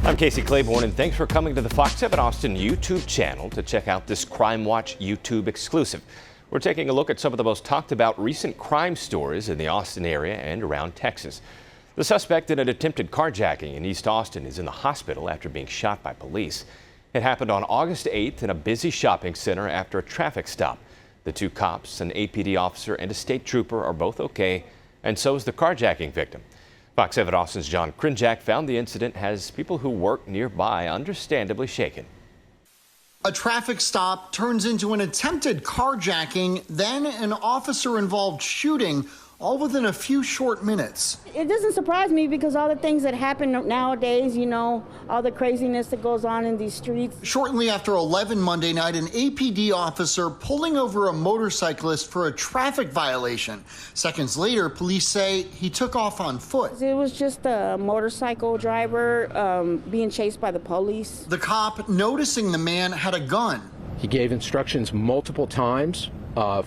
I'm Casey Claiborne, and thanks for coming to the Fox 7 Austin YouTube channel to check out this CrimeWatch YouTube exclusive. We're taking a look at some of the most talked about recent crime stories in the Austin area and around Texas. The suspect in an attempted carjacking in East Austin is in the hospital after being shot by police. It happened on August 8th in a busy shopping center after a traffic stop. The two cops, an APD officer and a state trooper, are both okay, and so is the carjacking victim. Fox 7 Austin's John Krinjak found the incident has people who work nearby understandably shaken. A traffic stop turns into an attempted carjacking, then an officer-involved shooting, all within a few short minutes. It doesn't surprise me because all the things that happen nowadays, you know, all the craziness that goes on in these streets. Shortly after 11 Monday night, an APD officer pulling over a motorcyclist for a traffic violation. Seconds later, police say he took off on foot. It was just a motorcycle driver being chased by the police. The cop, noticing the man had a gun. He gave instructions multiple times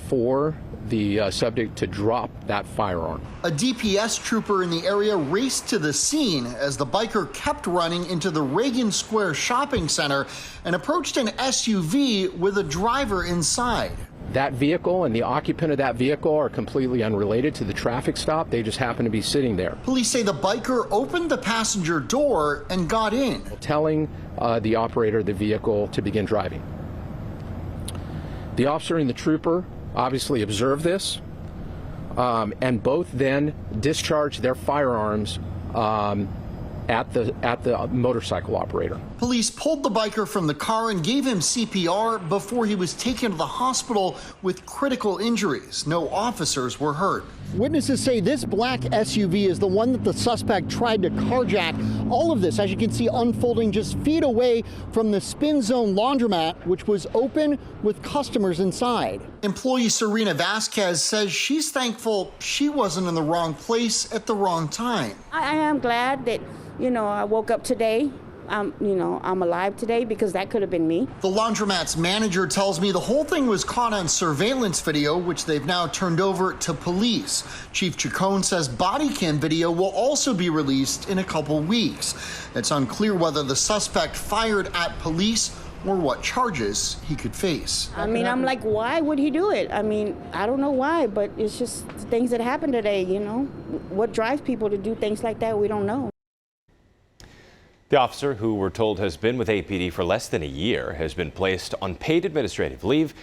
for the subject to drop that firearm. A DPS trooper in the area raced to the scene as the biker kept running into the Reagan Square shopping center and approached an SUV with a driver inside. That vehicle and the occupant of that vehicle are completely unrelated to the traffic stop. They just happen to be sitting there. Police say the biker opened the passenger door and got in, telling the operator of the vehicle to begin driving. The officer and the trooper obviously observed this, and both then discharged their firearms at the motorcycle operator. Police pulled the biker from the car and gave him CPR before he was taken to the hospital with critical injuries. No officers were hurt. Witnesses say this black SUV is the one that the suspect tried to carjack. All of this, as you can see, unfolding just feet away from the Spin Zone laundromat, which was open with customers inside. Employee Serena Vasquez says she's thankful she wasn't in the wrong place at the wrong time. I am glad that, you know, I woke up today. I'm alive today because that could have been me. The laundromat's manager tells me the whole thing was caught on surveillance video, which they've now turned over to police. Chief Chacon says body cam video will also be released in a couple weeks. It's unclear whether the suspect fired at police or what charges he could face. I mean, I'm like, why would he do it? I mean, I don't know why, but it's just things that happen today, you know? What drives people to do things like that, we don't know. The officer, who we're told has been with APD for less than a year, has been placed on paid administrative leave.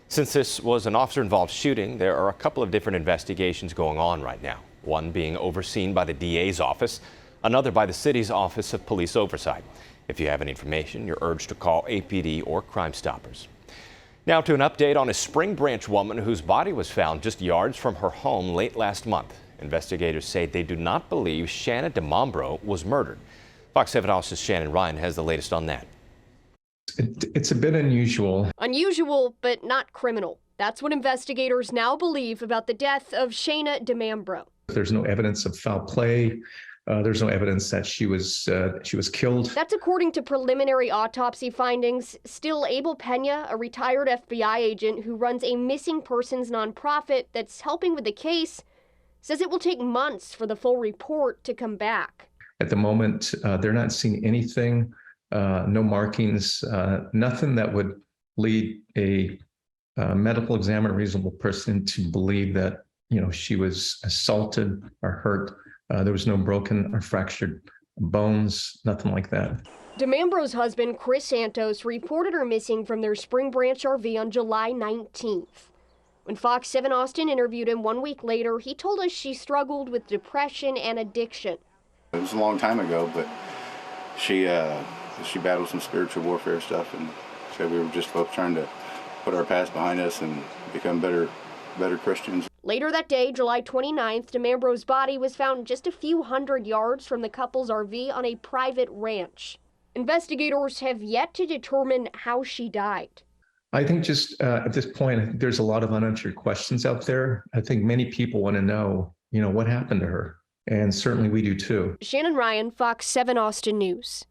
Since this was an officer-involved shooting, there are a couple of different investigations going on right now. One being overseen by the DA's office, another by the city's Office of Police Oversight. If you have any information, you're urged to call APD or Crime Stoppers. Now to an update on a Spring Branch woman whose body was found just yards from her home late last month. Investigators say they do not believe Shanna DeMambro was murdered. Fox 7 Austin's Shannon Ryan has the latest on that. It's a bit unusual. Unusual, but not criminal. That's what investigators now believe about the death of Shanna DeMambro. There's no evidence of foul play. There's no evidence that she was killed. That's according to preliminary autopsy findings. Still, Abel Pena, a retired FBI agent who runs a missing persons nonprofit that's helping with the case, says it will take months for the full report to come back. At the moment, they're not seeing anything, no markings, nothing that would lead a medical examiner, reasonable person to believe that, you know, she was assaulted or hurt. There was no broken or fractured bones, nothing like that. DeMambro's husband, Chris Santos, reported her missing from their Spring Branch RV on July 19th. When Fox 7 Austin interviewed him 1 week later, he told us she struggled with depression and addiction. It was a long time ago, but she battled some spiritual warfare stuff, and said we were just both trying to put our past behind us and become better Christians. Later that day, July 29th, DeMambro's body was found just a few hundred yards from the couple's RV on a private ranch. Investigators have yet to determine how she died. I think just at this point, I think there's a lot of unanswered questions out there. I think many people want to know, you know, what happened to her. And certainly we do too. Shannon Ryan, Fox 7 Austin News.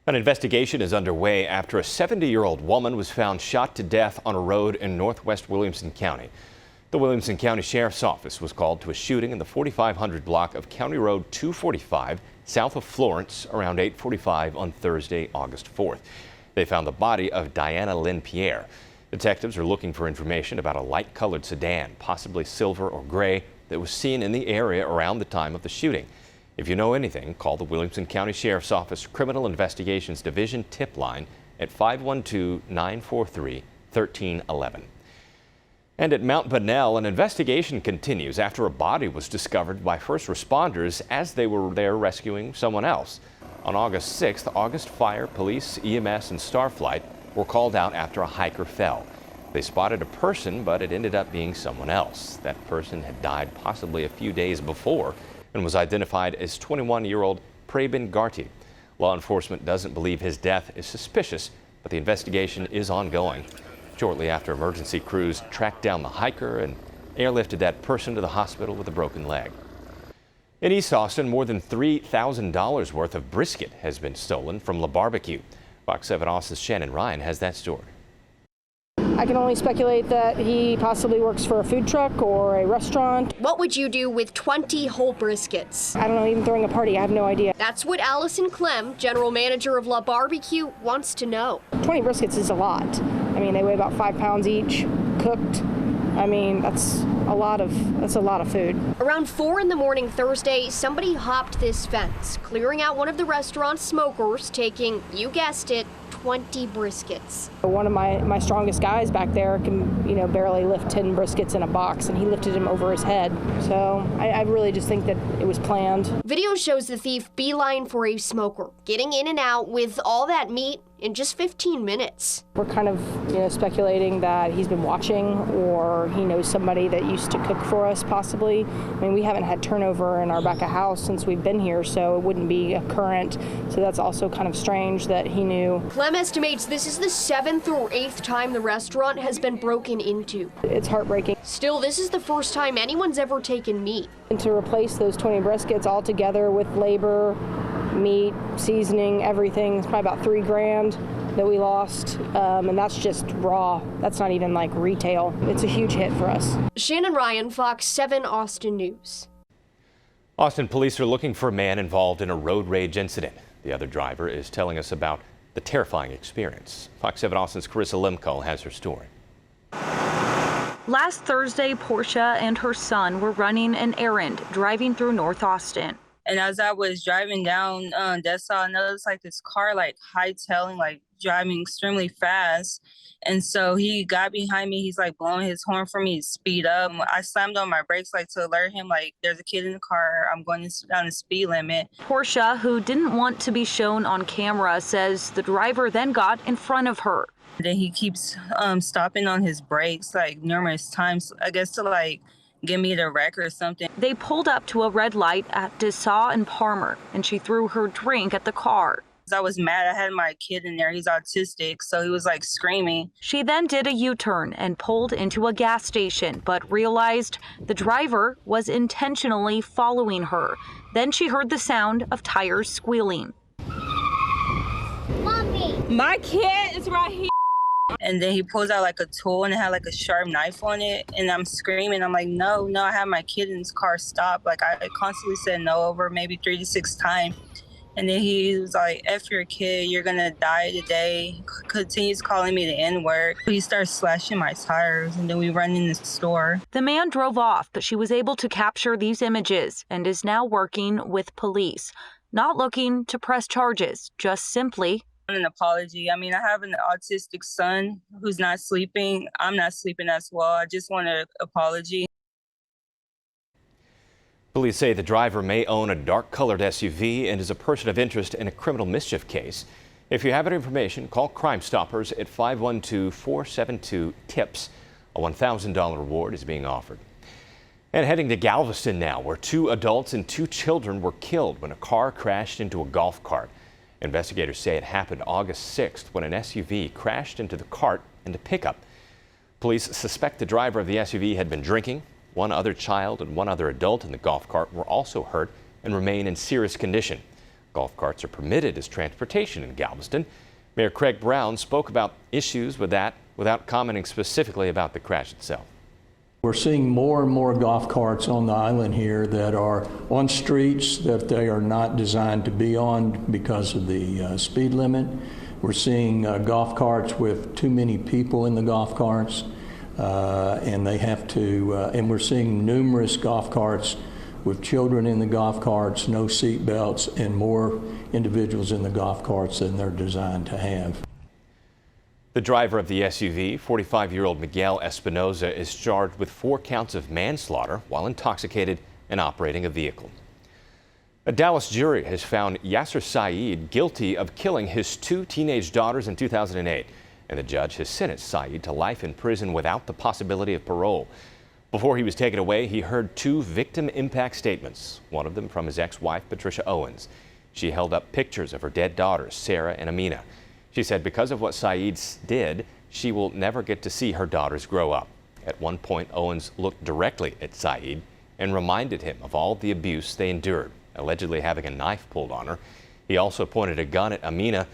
An investigation is underway after a 70-year-old woman was found shot to death on a road in northwest Williamson County. The Williamson County Sheriff's Office was called to a shooting in the 4500 block of County Road 245 south of Florence around 8:45 on Thursday, August 4th. They found the body of Diana Lynn Pierre. Detectives are looking for information about a light-colored sedan, possibly silver or gray, that was seen in the area around the time of the shooting. If you know anything, call the Williamson County Sheriff's Office Criminal Investigations Division tip line at 512-943-1311. And at Mount Bunnell, an investigation continues after a body was discovered by first responders as they were there rescuing someone else. On August 6th, August Fire, Police, EMS, and Starflight were called out after a hiker fell. They spotted a person, but it ended up being someone else. That person had died possibly a few days before and was identified as 21-year-old Prabin Garti. Law enforcement doesn't believe his death is suspicious, but the investigation is ongoing. Shortly after, emergency crews tracked down the hiker and airlifted that person to the hospital with a broken leg. In East Austin, more than $3,000 worth of brisket has been stolen from La Barbecue. Fox 7 Austin's Shannon Ryan has that story. I can only speculate that he possibly works for a food truck or a restaurant. What would you do with 20 whole briskets? I don't know, even throwing a party, I have no idea. That's what Allison Clem, general manager of La Barbecue, wants to know. 20 briskets is a lot. I mean, they weigh about 5 pounds each, cooked. I mean, that's a lot of food. Around 4 in the morning Thursday, somebody hopped this fence, clearing out one of the restaurant's smokers, taking, you guessed it, 20 briskets. One of my strongest guys back there can, barely lift 10 briskets in a box, and he lifted him over his head. So I really just think that it was planned. Video shows the thief beeline for a smoker, getting in and out with all that meat in just 15 minutes. We're kind of, speculating that he's been watching or he knows somebody that used to cook for us, possibly. I mean, we haven't had turnover in our back of house since we've been here, so it wouldn't be a current. So that's also kind of strange that he knew. Clem estimates this is the 7th or 8th time the restaurant has been broken into. It's heartbreaking. Still, this is the first time anyone's ever taken meat. And to replace those 20 briskets all together with labor, meat, seasoning, everything, it's probably about $3,000 that we lost, and that's just raw. That's not even like retail. It's a huge hit for us. Shannon Ryan, Fox 7 Austin News. Austin police are looking for a man involved in a road rage incident. The other driver is telling us about the terrifying experience. Fox 7 Austin's Carissa Limco has her story. Last Thursday, Portia and her son were running an errand driving through North Austin. And as I was driving down Dessa, I noticed like this car like hightailing, like driving extremely fast. And so he got behind me. He's like blowing his horn for me to speed up. I slammed on my brakes like to alert him like there's a kid in the car. I'm going down the speed limit. Portia, who didn't want to be shown on camera, says the driver then got in front of her. Then he keeps stopping on his brakes like numerous times, I guess to like give me the wreck or something. They pulled up to a red light at Dessa and Palmer, and she threw her drink at the car. I was mad. I had my kid in there. He's autistic, so he was like screaming. She then did a U-turn and pulled into a gas station, but realized the driver was intentionally following her. Then she heard the sound of tires squealing. Mommy! My kid is right here. And then he pulls out like a tool and it had like a sharp knife on it. And I'm screaming. I'm like, no, I have my kid in this car. Stop. Like I constantly said no over maybe 3 to 6 times. And then he was like, F your kid, you're gonna die today. Continues calling me the N-word. He starts slashing my tires and then we run in the store. The man drove off, but she was able to capture these images and is now working with police. Not looking to press charges, just simply an apology. I mean, I have an autistic son who's not sleeping. I'm not sleeping as well. I just want an apology. Police say the driver may own a dark-colored SUV and is a person of interest in a criminal mischief case. If you have any information, call Crime Stoppers at 512-472-TIPS. A $1,000 reward is being offered. And heading to Galveston now, where 2 adults and 2 children were killed when a car crashed into a golf cart. Investigators say it happened August 6th when an SUV crashed into the cart and a pickup. Police suspect the driver of the SUV had been drinking. 1 other child and 1 other adult in the golf cart were also hurt and remain in serious condition. Golf carts are permitted as transportation in Galveston. Mayor Craig Brown spoke about issues with that without commenting specifically about the crash itself. We're seeing more and more golf carts on the island here that are on streets that they are not designed to be on because of the speed limit. We're seeing golf carts with too many people in the golf carts, and they have to. And we're seeing numerous golf carts with children in the golf carts, no seat belts, and more individuals in the golf carts than they're designed to have. The driver of the SUV, 45-year-old Miguel Espinoza, is charged with 4 counts of manslaughter while intoxicated and operating a vehicle. A Dallas jury has found Yasser Saeed guilty of killing his 2 teenage daughters in 2008, and the judge has sentenced Saeed to life in prison without the possibility of parole. Before he was taken away, he heard 2 victim impact statements, one of them from his ex-wife, Patricia Owens. She held up pictures of her dead daughters, Sarah and Amina. She said because of what Saeed did, she will never get to see her daughters grow up. At one point, Owens looked directly at Saeed and reminded him of all the abuse they endured, allegedly having a knife pulled on her. He also pointed a gun at Amina.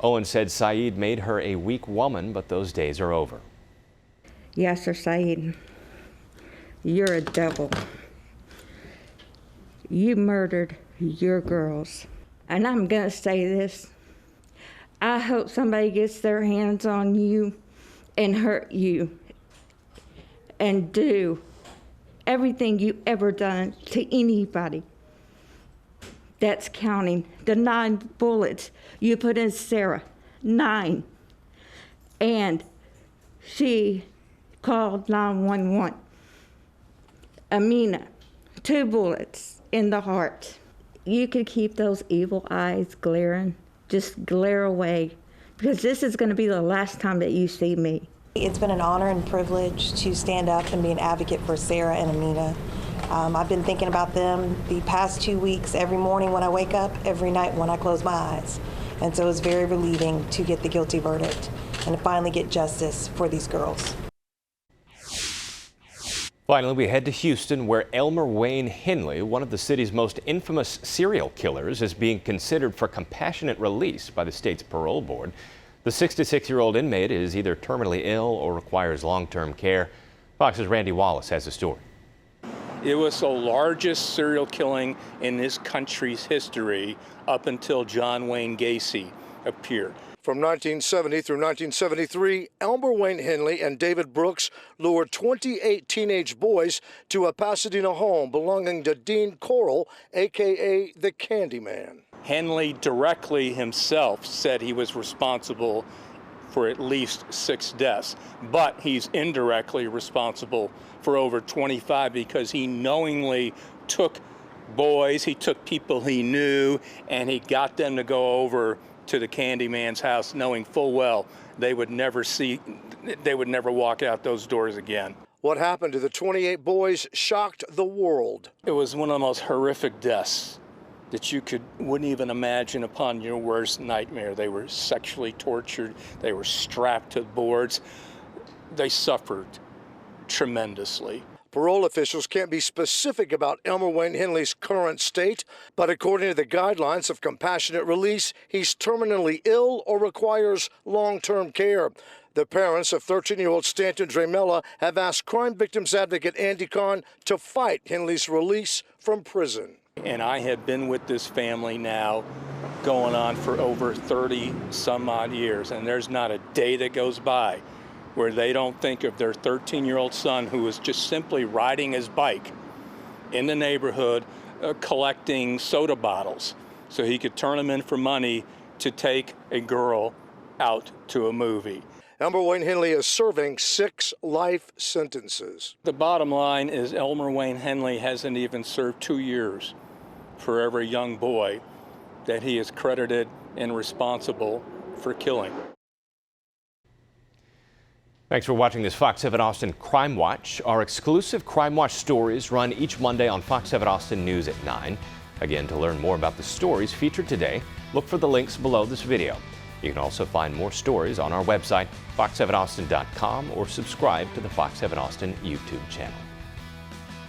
Owens said Saeed made her a weak woman, but those days are over. Yasser Saeed, you're a devil. You murdered your girls. And I'm going to say this. I hope somebody gets their hands on you and hurt you and do everything you ever done to anybody. That's counting the 9 bullets you put in Sarah, 9. And she called 911. Amina, 2 bullets in the heart. You could keep those evil eyes glaring. Just glare away, because this is going to be the last time that you see me. It's been an honor and privilege to stand up and be an advocate for Sarah and Amina. I've been thinking about them the past 2 weeks, every morning when I wake up, every night when I close my eyes. And so it's very relieving to get the guilty verdict and to finally get justice for these girls. Finally, we head to Houston, where Elmer Wayne Henley, one of the city's most infamous serial killers, is being considered for compassionate release by the state's parole board. The 66-year-old inmate is either terminally ill or requires long-term care. Fox's Randy Wallace has the story. It was the largest serial killing in this country's history up until John Wayne Gacy appeared. From 1970 through 1973, Elmer Wayne Henley and David Brooks lured 28 teenage boys to a Pasadena home belonging to Dean Corll, a.k.a. the Candyman. Henley directly himself said he was responsible for at least 6 deaths, but he's indirectly responsible for over 25 because he knowingly took boys, he took people he knew, and he got them to go over to the Candyman's house, knowing full well they would never walk out those doors again. What happened to the 28 boys shocked the world. It was one of the most horrific deaths that you wouldn't even imagine upon your worst nightmare. They were sexually tortured. They were strapped to boards. They suffered tremendously. Parole officials can't be specific about Elmer Wayne Henley's current state, but according to the guidelines of compassionate release, he's terminally ill or requires long-term care. The parents of 13-year-old Stanton Dramella have asked crime victims advocate Andy Kahn to fight Henley's release from prison. And I have been with this family now going on for over 30 some odd years, and there's not a day that goes by where they don't think of their 13-year-old son who was just simply riding his bike in the neighborhood collecting soda bottles so he could turn them in for money to take a girl out to a movie. Elmer Wayne Henley is serving 6 life sentences. The bottom line is Elmer Wayne Henley hasn't even served 2 years for every young boy that he is credited and responsible for killing. Thanks for watching this Fox 7 Austin Crime Watch. Our exclusive Crime Watch stories run each Monday on Fox 7 Austin News at 9. Again, to learn more about the stories featured today, look for the links below this video. You can also find more stories on our website, fox7austin.com, or subscribe to the Fox 7 Austin YouTube channel.